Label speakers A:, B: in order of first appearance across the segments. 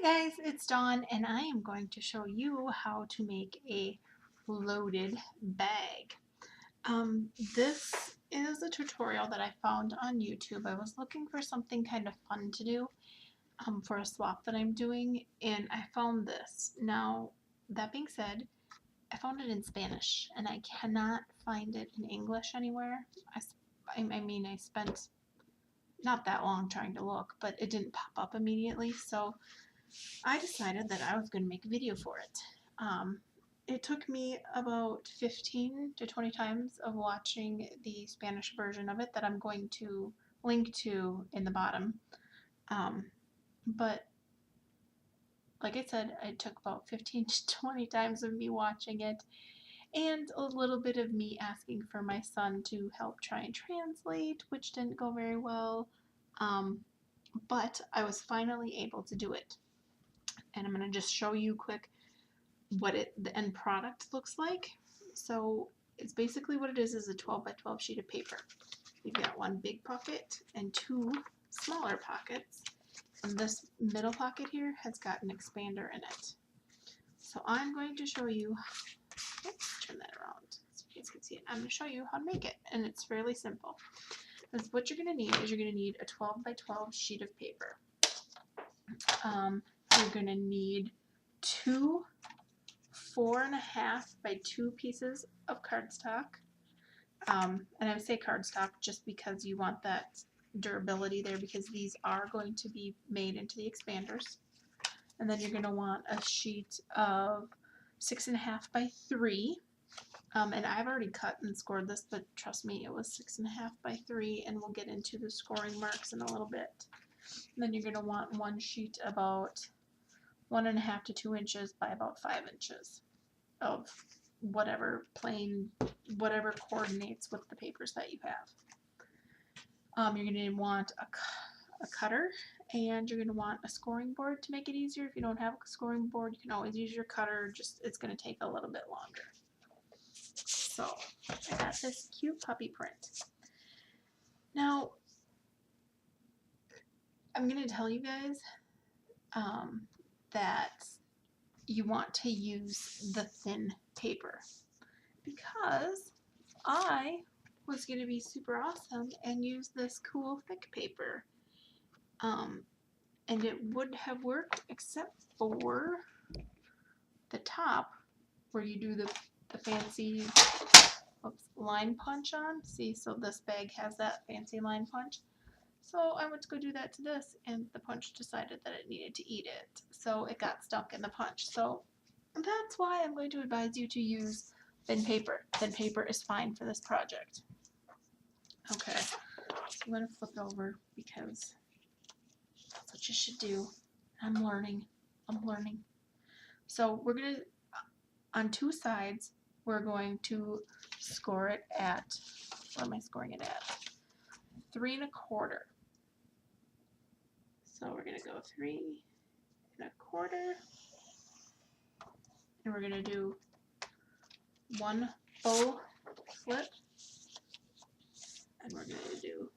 A: Hi guys, it's Dawn and I am going to show you how to make a loaded bag. This is a tutorial that I found on YouTube. I was looking for something kind of fun to do for a swap that I'm doing, and I found this. Now, that being said, I found it in Spanish and I cannot find it in English anywhere. I spent not that long trying to look, but it didn't pop up immediately, so I decided that I was going to make a video for it. It took me about 15 to 20 times of watching the Spanish version of it that I'm going to link to in the bottom. But like I said, it took about 15 to 20 times of me watching it and a little bit of me asking for my son to help try and translate, which didn't go very well. But I was finally able to do it. And I'm going to just show you quick what the end product looks like. So it's basically what it is a 12 by 12 sheet of paper. You've got one big pocket and two smaller pockets, and this middle pocket here has got an expander in it. So I'm going to show you, let's turn that around so you guys can see it. I'm going to show you how to make it, and it's fairly simple. Because what you're going to need is you're going to need a 12 by 12 sheet of paper. You're going to need two 4.5 by 2 pieces of cardstock. And I would say cardstock just because you want that durability there, because these are going to be made into the expanders. And then you're going to want a sheet of 6.5 by 3. And I've already cut and scored this, but trust me, it was 6.5 by 3, and we'll get into the scoring marks in a little bit. And then you're going to want one sheet about 1.5 to 2 inches by about 5 inches of whatever whatever coordinates with the papers that you have. You're going to want a cutter, and you're going to want a scoring board to make it easier. If you don't have a scoring board, you can always use your cutter, just it's going to take a little bit longer. So I got this cute puppy print. Now I'm going to tell you guys that you want to use the thin paper, because I was going to be super awesome and use this cool thick paper. And it would have worked except for the top where you do the fancy line punch on. See, so this bag has that fancy line punch. So I went to go do that to this, and the punch decided that it needed to eat it. So it got stuck in the punch. So that's why I'm going to advise you to use thin paper. Thin paper is fine for this project. Okay, so I'm going to flip over because that's what you should do. I'm learning. So we're going to, on two sides, we're going to score it at, what am I scoring it at? 3 1/4. So we're going to go 3 1/4. And we're going to do one full flip. And we're going to do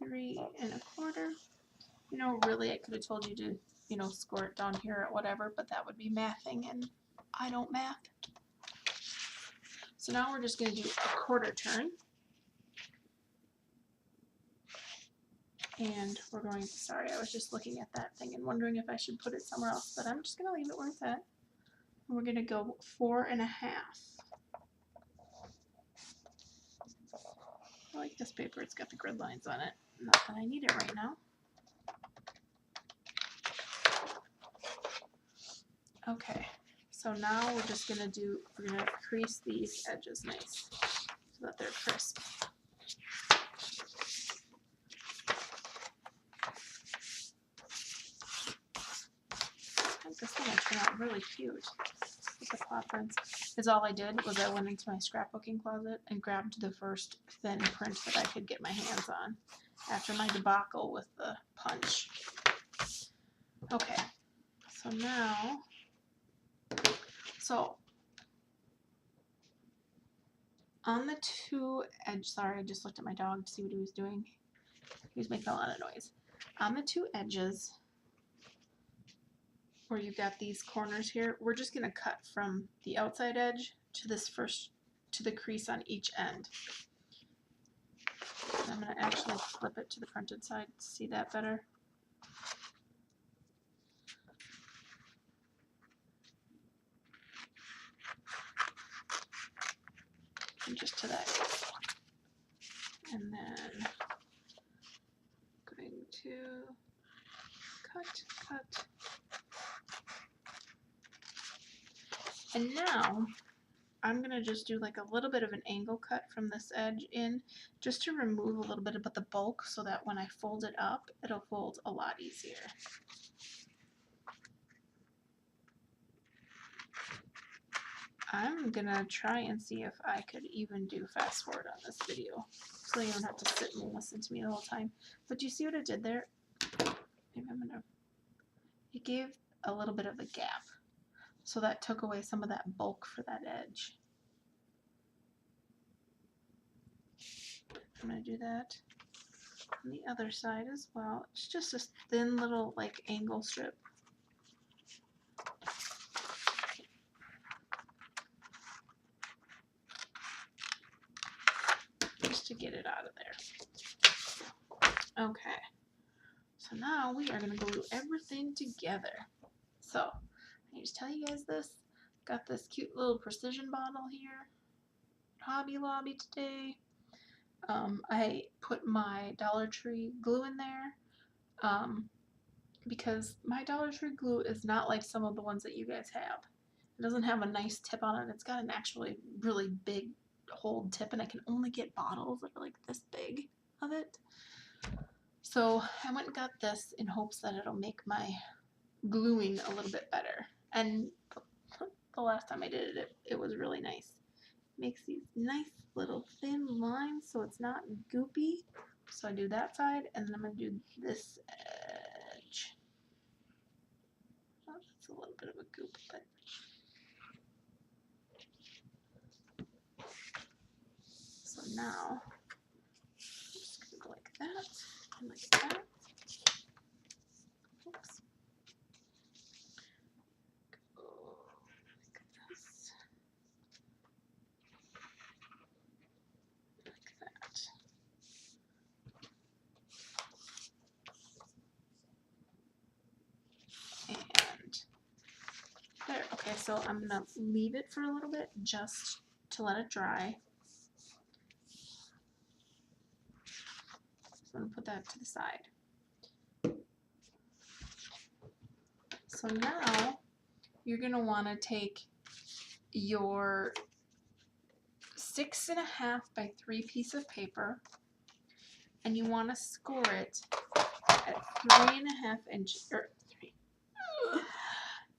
A: 3 1/4. You know, really, I could have told you to, score it down here at whatever, but that would be mathing, and I don't math. So now we're just going to do a quarter turn. And we're going, sorry, I was just looking at that thing and wondering if I should put it somewhere else, but I'm just going to leave it where it's at. And we're going to go 4.5. I like this paper, it's got the grid lines on it. Not that I need it right now. Okay, so now we're just going to crease these edges nice so that they're crisp. I think this one will turn out really cute with the paw prints. Because all I did was I went into my scrapbooking closet and grabbed the first thin print that I could get my hands on after my debacle with the punch. Okay, so now, on the two edges, sorry, I just looked at my dog to see what he was doing. He was making a lot of noise. On the two edges, where you've got these corners here, we're just going to cut from the outside edge to to the crease on each end. I'm going to actually flip it to the printed side to see that better. And just to that. And then going to cut. And now I'm going to just do like a little bit of an angle cut from this edge in, just to remove a little bit of the bulk so that when I fold it up, it'll fold a lot easier. I'm going to try and see if I could even do fast forward on this video, so you don't have to sit and listen to me the whole time. But do you see what it did there? Maybe I'm going to... It gave a little bit of a gap, so that took away some of that bulk for that edge. I'm going to do that on the other side as well. It's just a thin little like angle strip. Just to get it out of there. Okay. So now we are going to glue everything together. So, I need to tell you guys this. Got this cute little precision bottle here. Hobby Lobby today. I put my Dollar Tree glue in there because my Dollar Tree glue is not like some of the ones that you guys have. It doesn't have a nice tip on it. It's got an actually really big hold tip, and I can only get bottles that are like this big of it. So I went and got this in hopes that it'll make my gluing a little bit better. And the last time I did it, it was really nice. Makes these nice little thin lines so it's not goopy. So I do that side, and then I'm going to do this edge. Oh, that's a little bit of a goop, but so now I'm just going to go like that and like that. Oops. Go like this. Like that. And there. Okay, so I'm going to leave it for a little bit just to let it dry. So I'm going to put that to the side. So now you're going to want to take your 6.5 by 3 piece of paper, and you want to score it at 3.5 inches, or 3,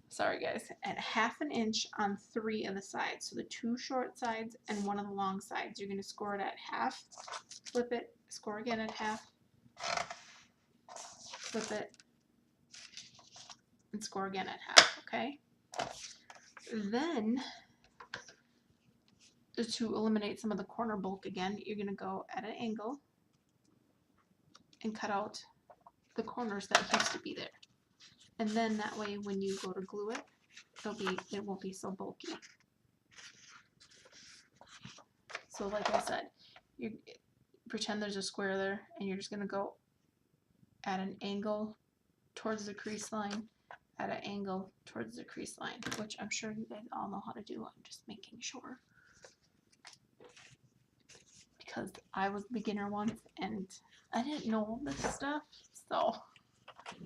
A: sorry guys, at 1/2 inch on 3 of the sides. So the 2 short sides and 1 of the long sides. You're going to score it at 1/2, flip it, score again at 1/2, flip it, and score again at 1/2, okay? Then, to eliminate some of the corner bulk again, you're going to go at an angle and cut out the corners that used to be there. And then that way when you go to glue it, it won't be so bulky. So like I said, you pretend there's a square there, and you're just going to go at an angle towards the crease line, at an angle towards the crease line, which I'm sure you guys all know how to do. I'm just making sure, because I was a beginner once and I didn't know all this stuff, so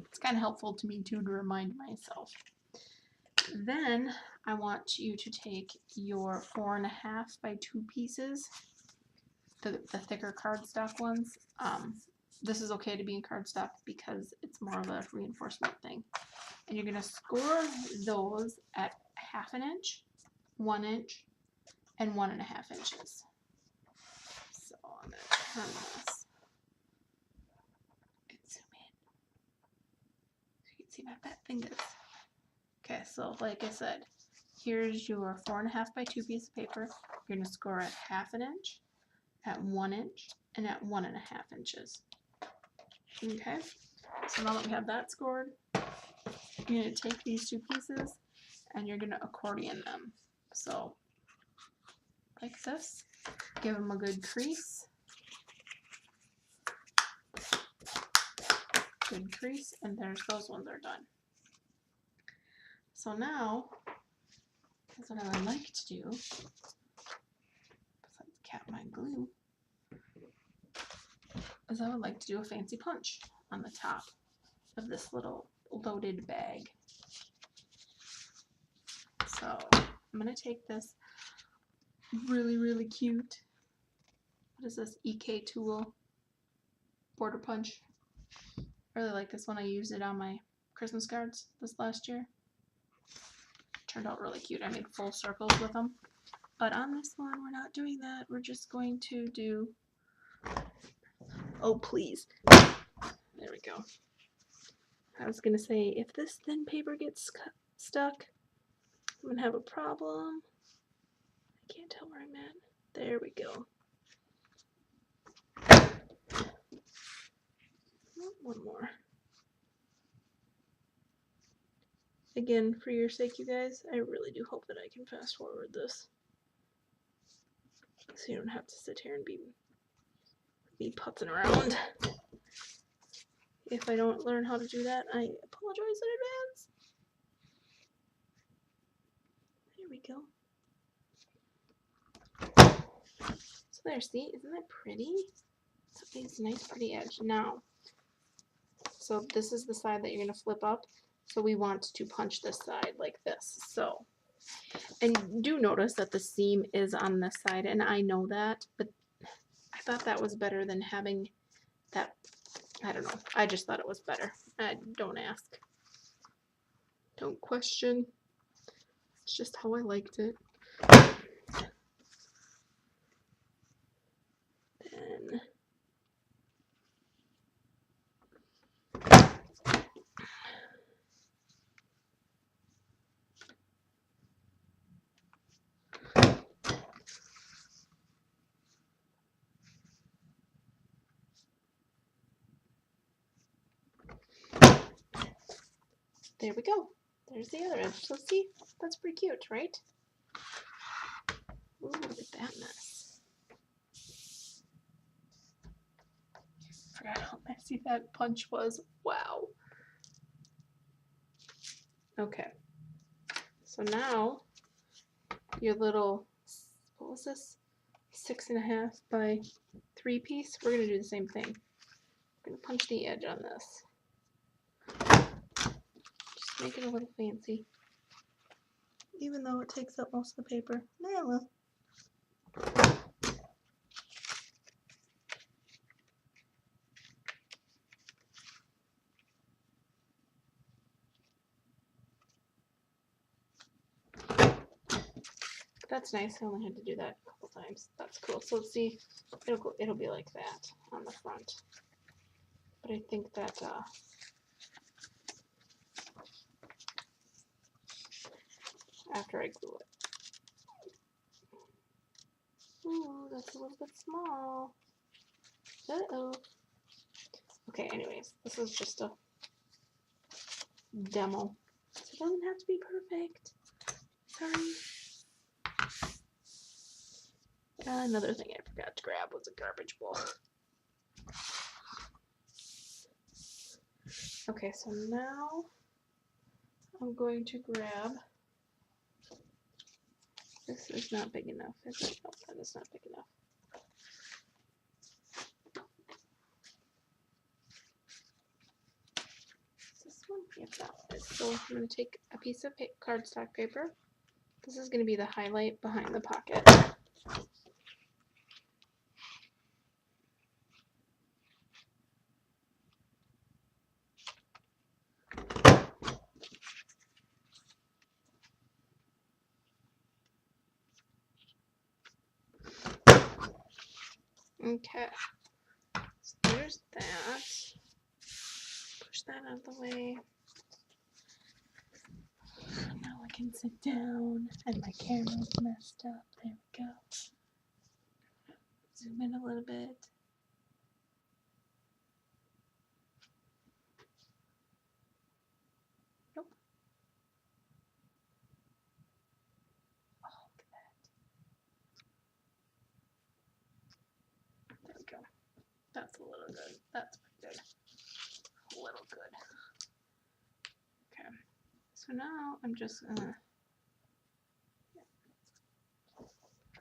A: it's kind of helpful to me too to remind myself. Then I want you to take your 4.5 by 2 pieces, the thicker cardstock ones. This is okay to be in cardstock because it's more of a reinforcement thing. And you're going to score those at 1/2 inch, 1 inch, and 1.5 inches. So I'm going to turn this and zoom in so you can see my fat fingers. Okay, so like I said, here's your 4.5 by 2 piece of paper. You're going to score at 1/2 inch, at 1 inch, and at 1.5 inches. Okay, so now that we have that scored, You're going to take these two pieces and you're going to accordion them. So, like this, give them a good crease. Good crease, and there's those ones are done. So now, that's what I would like to do, besides cap my glue, is I would like to do a fancy punch on the top of this little loaded bag. So I'm going to take this really cute, what is this, EK Tool border punch. I really like this one. I used it on my Christmas cards this last year. Turned out really cute. I made full circles with them. But on this one, we're not doing that. We're just going to do, oh please, there we go. I was going to say, if this thin paper gets stuck, I'm going to have a problem. I can't tell where I'm at. There we go. One more. Again, for your sake, you guys, I really do hope that I can fast forward this, so you don't have to sit here and be putzing around. If I don't learn how to do that, I apologize in advance. There we go. So there, see, isn't that pretty? It's a nice pretty edge. Now, so this is the side that you're going to flip up. So we want to punch this side like this. So, and do notice that the seam is on this side, and I know that, but I thought that was better than having that. I don't know. I just thought it was better. Don't ask. Don't question. It's just how I liked it. Then there we go. There's the other edge. So see, that's pretty cute, right? Ooh, look at that mess. Forgot how messy that punch was. Wow. Okay. So now your little, what was this? 6.5 by 3 piece. We're gonna do the same thing. We're gonna punch the edge on this. Just make it a little fancy. Even though it takes up most of the paper. Yeah, well. That's nice. I only had to do that a couple times. That's cool. So see, it'll be like that on the front. But I think that after I glue it. Ooh, that's a little bit small. Uh-oh. Okay, anyways, this is just a demo. So it doesn't have to be perfect. Sorry. Another thing I forgot to grab was a garbage bowl. Okay, so now I'm going to grab, this is not big enough, is it? No, that is not big enough. Is this one? Yep, that one is. So I'm going to take a piece of cardstock paper. This is going to be the highlight behind the pocket. Okay, so there's that. Push that out of the way. Now I can sit down, and my camera's messed up. There we go. Zoom in a little bit. that's a little good. That's pretty good. A little good. Okay. So now I'm just gonna,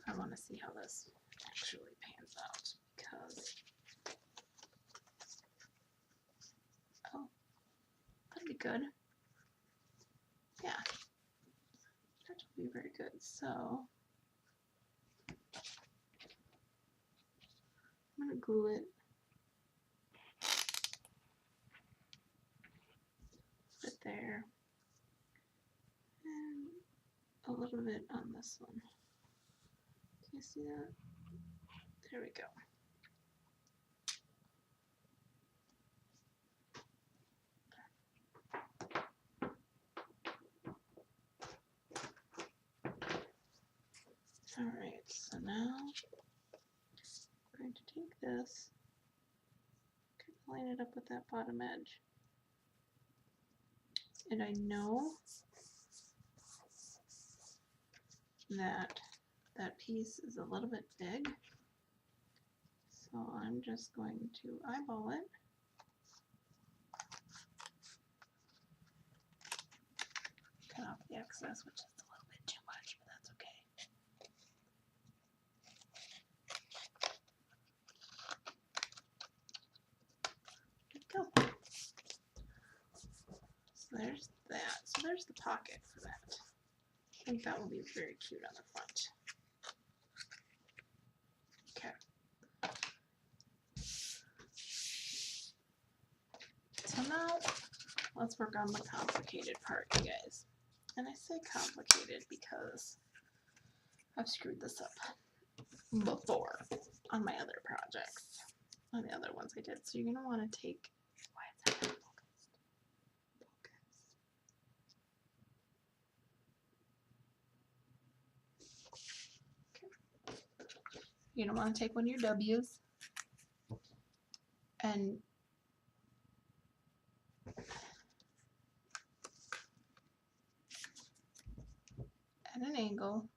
A: I want to see how this actually pans out because, oh, that'd be good. Yeah, that would be very good. So I'm gonna glue it right there and a little bit on this one. Can you see that? There we go. Alright, so now I'm going to take this, line it up with that bottom edge. And I know that that piece is a little bit big, so I'm just going to eyeball it. Cut off the excess, which is a little bit too much, but that's okay. There we go. So there's that. So there's the pocket for that. I think that will be very cute on the front. Okay. So now let's work on the complicated part, you guys. And I say complicated because I've screwed this up before on my other projects, on the other ones I did. So you're going to want to take, why is that not focused? Okay. You're going to want to take one of your W's and at an angle,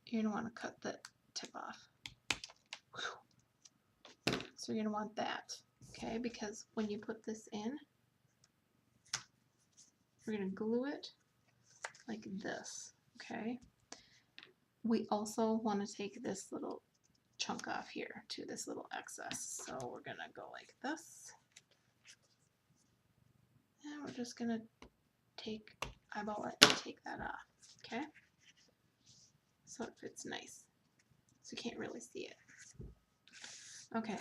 A: you're going to want to cut the tip off. So you're going to want that, okay? Because when you put this in, we're going to glue it like this, okay? We also want to take this little chunk off here to this little excess. So we're going to go like this. And we're just going to eyeball it and take that off, okay? So it fits nice. So you can't really see it. Okay,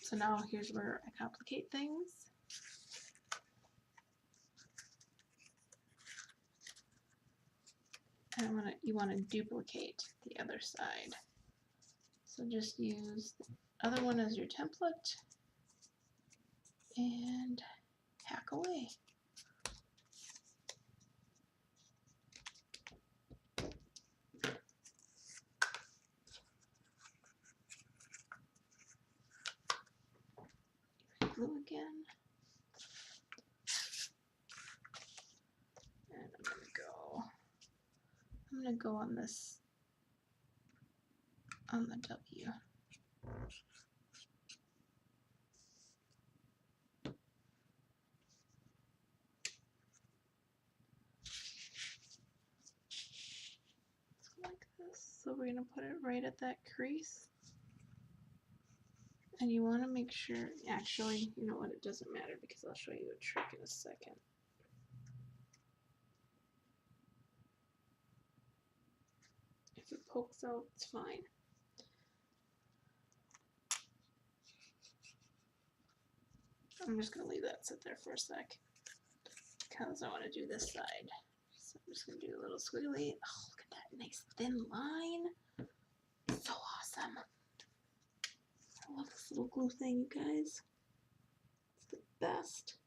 A: so now here's where I complicate things. And you want to duplicate the other side. So just use the other one as your template and hack away. Glue again. And I'm gonna go on this, on the W. Like this. So we're gonna put it right at that crease. And you want to make sure, actually, you know what, it doesn't matter because I'll show you a trick in a second. If it pokes out, it's fine. I'm just going to leave that sit there for a sec because I want to do this side. So I'm just going to do a little squiggly. Oh, look at that nice thin line. So awesome. I love this little glue thing, you guys. It's the best.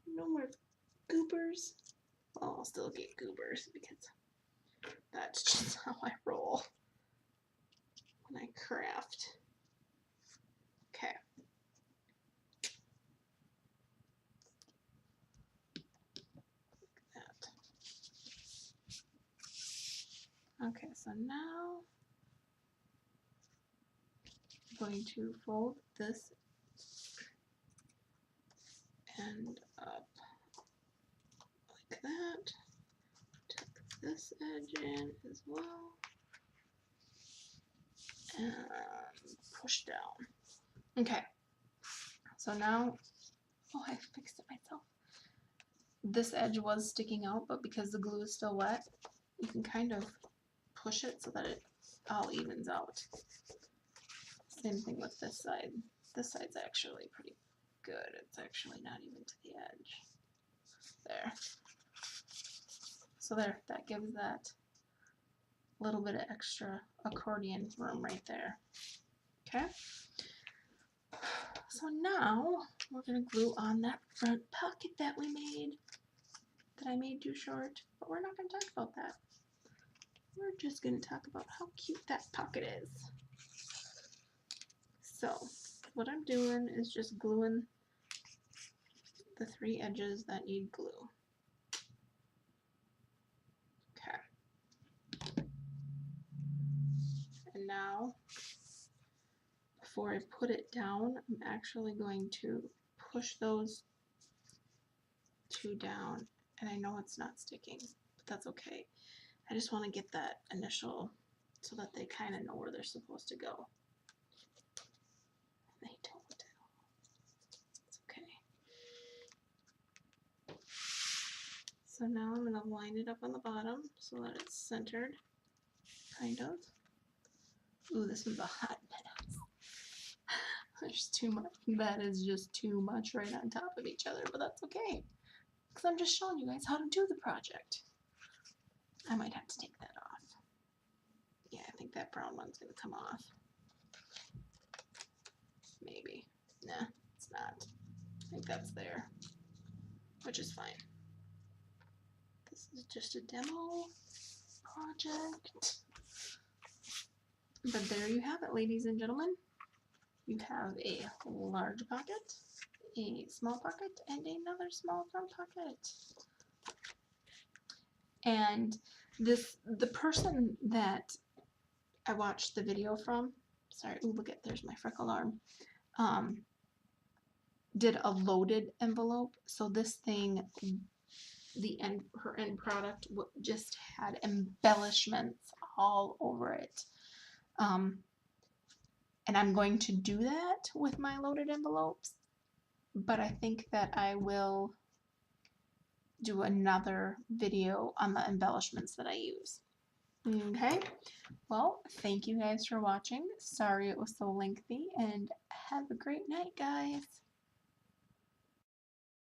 A: No more goobers. Well, I'll still get goobers because that's just how I roll when I craft. Okay. Like that. Okay, so now going to fold this end up like that. Tuck this edge in as well. And push down. Okay. So now, oh, I fixed it myself. This edge was sticking out, but because the glue is still wet, you can kind of push it so that it all evens out. Same thing with this side. This side's actually pretty good. It's actually not even to the edge. There. So there, that gives that little bit of extra accordion room right there. Okay? So now we're going to glue on that front pocket that we made, that I made too short, but we're not going to talk about that. We're just going to talk about how cute that pocket is. So what I'm doing is just gluing the 3 edges that need glue. Okay. And now, before I put it down, I'm actually going to push those 2 down. And I know it's not sticking, but that's okay. I just want to get that initial so that they kind of know where they're supposed to go. They don't. It's okay. So now I'm going to line it up on the bottom so that it's centered, kind of. Ooh, this one's a hot mess. There's too much. That is just too much right on top of each other, but that's okay. Because I'm just showing you guys how to do the project. I might have to take that off. Yeah, I think that brown one's going to come off. Maybe. Nah, it's not. I think that's there, which is fine. This is just a demo project. But there you have it, ladies and gentlemen. You have a large pocket, a small pocket, and another small front pocket. And the person that I watched the video from, sorry, ooh, look at, there's my freckle arm, did a loaded envelope. So this thing, her end product just had embellishments all over it. And I'm going to do that with my loaded envelopes, but I think that I will do another video on the embellishments that I use. Okay, well, thank you guys for watching. Sorry it was so lengthy, and have a great night, guys.